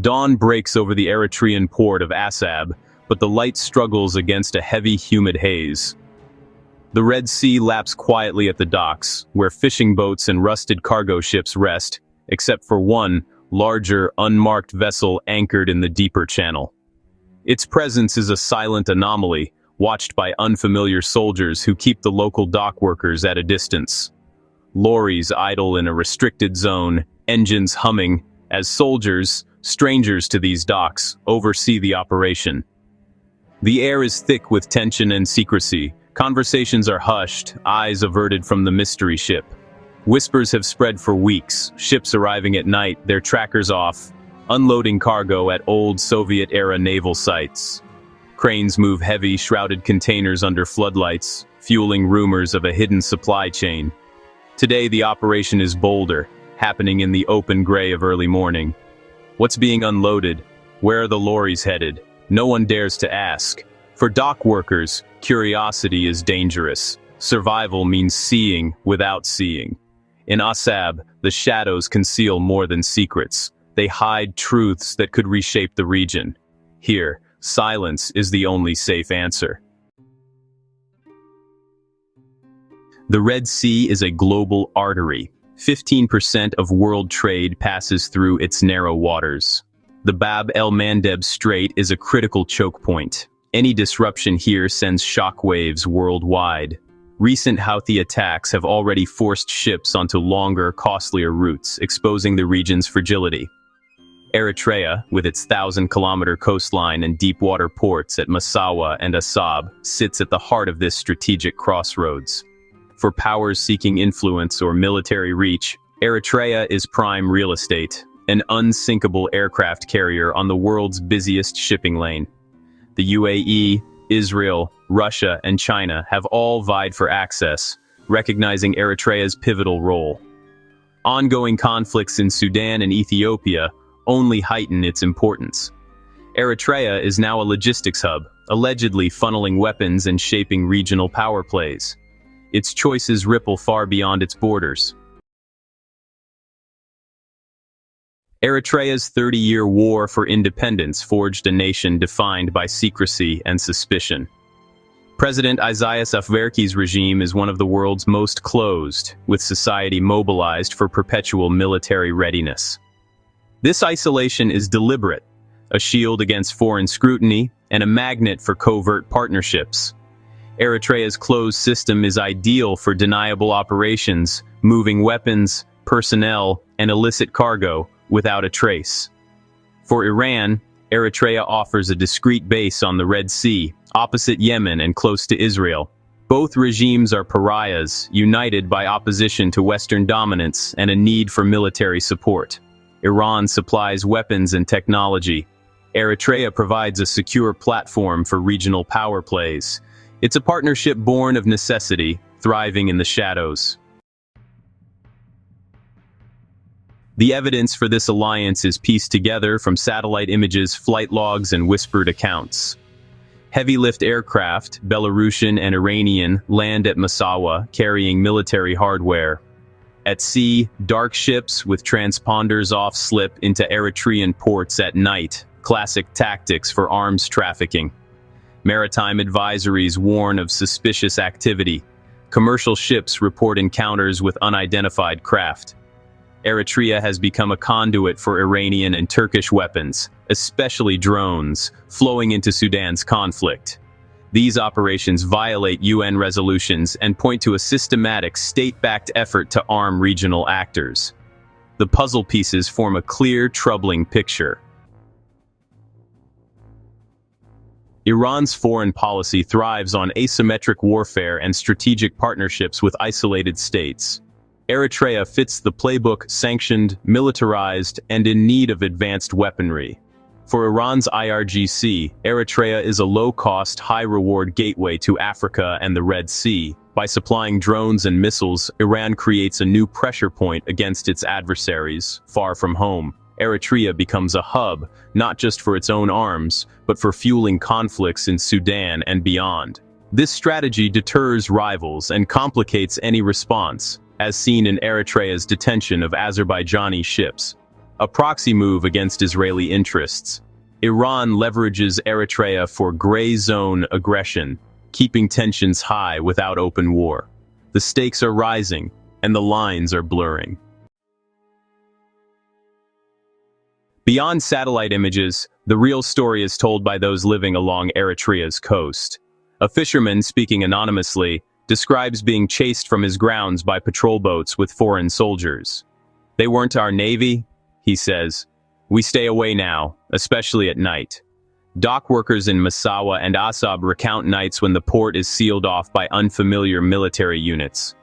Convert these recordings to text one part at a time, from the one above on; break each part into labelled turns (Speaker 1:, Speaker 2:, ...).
Speaker 1: Dawn breaks over the Eritrean port of Assab, but the light struggles against a heavy, humid haze. The Red Sea laps quietly at the docks, where fishing boats and rusted cargo ships rest, except for one, larger, unmarked vessel anchored in the deeper channel. Its presence is a silent anomaly, watched by unfamiliar soldiers who keep the local dock workers at a distance. Lorries idle in a restricted zone, engines humming, as soldiers, strangers to these docks, oversee the operation. The air is thick with tension and secrecy. Conversations are hushed, eyes averted from the mystery ship. Whispers have spread for weeks, ships arriving at night, their trackers off, unloading cargo at old Soviet-era naval sites. Cranes move heavy, shrouded containers under floodlights, fueling rumors of a hidden supply chain. Today the operation is bolder, happening in the open gray of early morning. What's being unloaded? Where are the lorries headed? No one dares to ask. For dock workers, curiosity is dangerous. Survival means seeing without seeing. In Assab, the shadows conceal more than secrets. They hide truths that could reshape the region. Here, silence is the only safe answer. The Red Sea is a global artery. 15% of world trade passes through its narrow waters. The Bab el-Mandeb Strait is a critical choke point. Any disruption here sends shockwaves worldwide. Recent Houthi attacks have already forced ships onto longer, costlier routes, exposing the region's fragility. Eritrea, with its 1,000-kilometer coastline and deep-water ports at Massawa and Assab, sits at the heart of this strategic crossroads. For powers seeking influence or military reach, Eritrea is prime real estate, an unsinkable aircraft carrier on the world's busiest shipping lane. The UAE, Israel, Russia, and China have all vied for access, recognizing Eritrea's pivotal role. Ongoing conflicts in Sudan and Ethiopia only heighten its importance. Eritrea is now a logistics hub, allegedly funneling weapons and shaping regional power plays. Its choices ripple far beyond its borders. Eritrea's 30-year war for independence forged a nation defined by secrecy and suspicion. President Isaias Afwerki's regime is one of the world's most closed, with society mobilized for perpetual military readiness. This isolation is deliberate, a shield against foreign scrutiny and a magnet for covert partnerships. Eritrea's closed system is ideal for deniable operations, moving weapons, personnel, and illicit cargo without a trace. For Iran, Eritrea offers a discreet base on the Red Sea, opposite Yemen and close to Israel. Both regimes are pariahs, united by opposition to Western dominance and a need for military support. Iran supplies weapons and technology. Eritrea provides a secure platform for regional power plays. It's a partnership born of necessity, thriving in the shadows. The evidence for this alliance is pieced together from satellite images, flight logs, and whispered accounts. Heavy-lift aircraft, Belarusian and Iranian, land at Massawa, carrying military hardware. At sea, dark ships with transponders off-slip into Eritrean ports at night, classic tactics for arms trafficking. Maritime advisories warn of suspicious activity. Commercial ships report encounters with unidentified craft. Eritrea has become a conduit for Iranian and Turkish weapons, especially drones, flowing into Sudan's conflict. These operations violate UN resolutions and point to a systematic state-backed effort to arm regional actors. The puzzle pieces form a clear, troubling picture. Iran's foreign policy thrives on asymmetric warfare and strategic partnerships with isolated states. Eritrea fits the playbook: sanctioned, militarized, and in need of advanced weaponry. For Iran's IRGC, Eritrea is a low-cost, high-reward gateway to Africa and the Red Sea. By supplying drones and missiles, Iran creates a new pressure point against its adversaries, far from home. Eritrea becomes a hub, not just for its own arms, but for fueling conflicts in Sudan and beyond. This strategy deters rivals and complicates any response, as seen in Eritrea's detention of Azerbaijani ships. a proxy move against Israeli interests. Iran leverages Eritrea for gray zone aggression, keeping tensions high without open war. The stakes are rising, and the lines are blurring. Beyond satellite images, the real story is told by those living along Eritrea's coast. A fisherman, speaking anonymously, describes being chased from his grounds by patrol boats with foreign soldiers. "They weren't our navy," he says. "We stay away now, especially at night." Dock workers in Massawa and Assab recount nights when the port is sealed off by unfamiliar military units.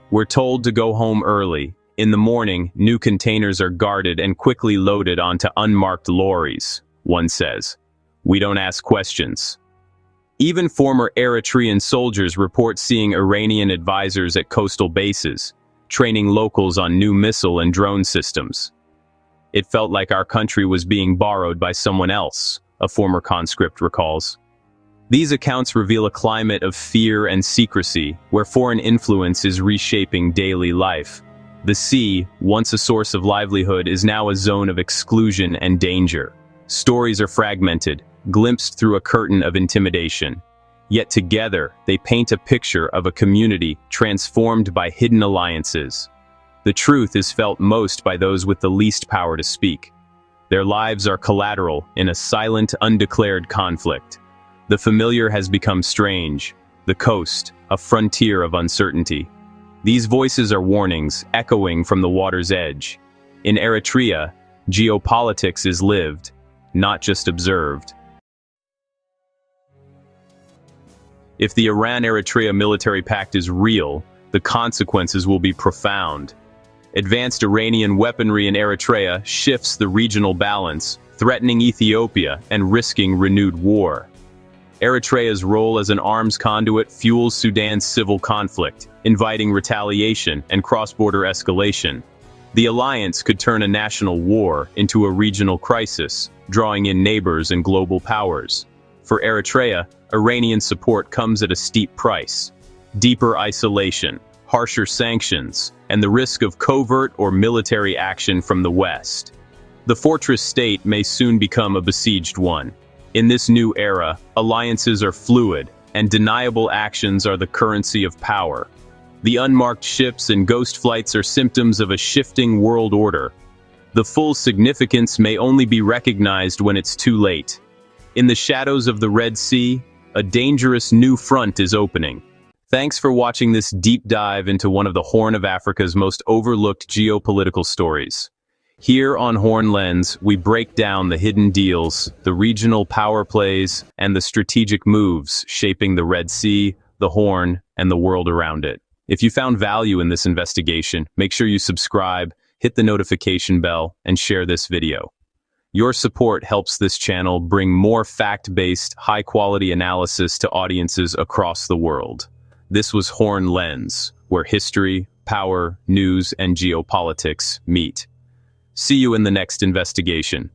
Speaker 1: "We're told to go home early. In the morning, new containers are guarded and quickly loaded onto unmarked lorries," one says. "We don't ask questions." Even former Eritrean soldiers report seeing Iranian advisors at coastal bases, training locals on new missile and drone systems. "It felt like our country was being borrowed by someone else," a former conscript recalls. These accounts reveal a climate of fear and secrecy, where foreign influence is reshaping daily life. The sea, once a source of livelihood, is now a zone of exclusion and danger. Stories are fragmented, glimpsed through a curtain of intimidation. Yet together, they paint a picture of a community transformed by hidden alliances. The truth is felt most by those with the least power to speak. Their lives are collateral in a silent, undeclared conflict. The familiar has become strange, the coast, a frontier of uncertainty. These voices are warnings, echoing from the water's edge. In Eritrea, geopolitics is lived, not just observed. If the Iran-Eritrea military pact is real, the consequences will be profound. Advanced Iranian weaponry in Eritrea shifts the regional balance, threatening Ethiopia and risking renewed war. Eritrea's role as an arms conduit fuels Sudan's civil conflict, inviting retaliation and cross-border escalation. The alliance could turn a national war into a regional crisis, drawing in neighbors and global powers. For Eritrea, Iranian support comes at a steep price: deeper isolation, harsher sanctions, and the risk of covert or military action from the West. The fortress state may soon become a besieged one. In this new era, alliances are fluid, and deniable actions are the currency of power. The unmarked ships and ghost flights are symptoms of a shifting world order. The full significance may only be recognized when it's too late. In the shadows of the Red Sea, a dangerous new front is opening. Thanks for watching this deep dive into one of the Horn of Africa's most overlooked geopolitical stories. Here on Horn Lens, we break down the hidden deals, the regional power plays, and the strategic moves shaping the Red Sea, the Horn, and the world around it. If you found value in this investigation, make sure you subscribe, hit the notification bell, and share this video. Your support helps this channel bring more fact-based, high-quality analysis to audiences across the world. This was Horn Lens, where history, power, news, and geopolitics meet. See you in the next investigation.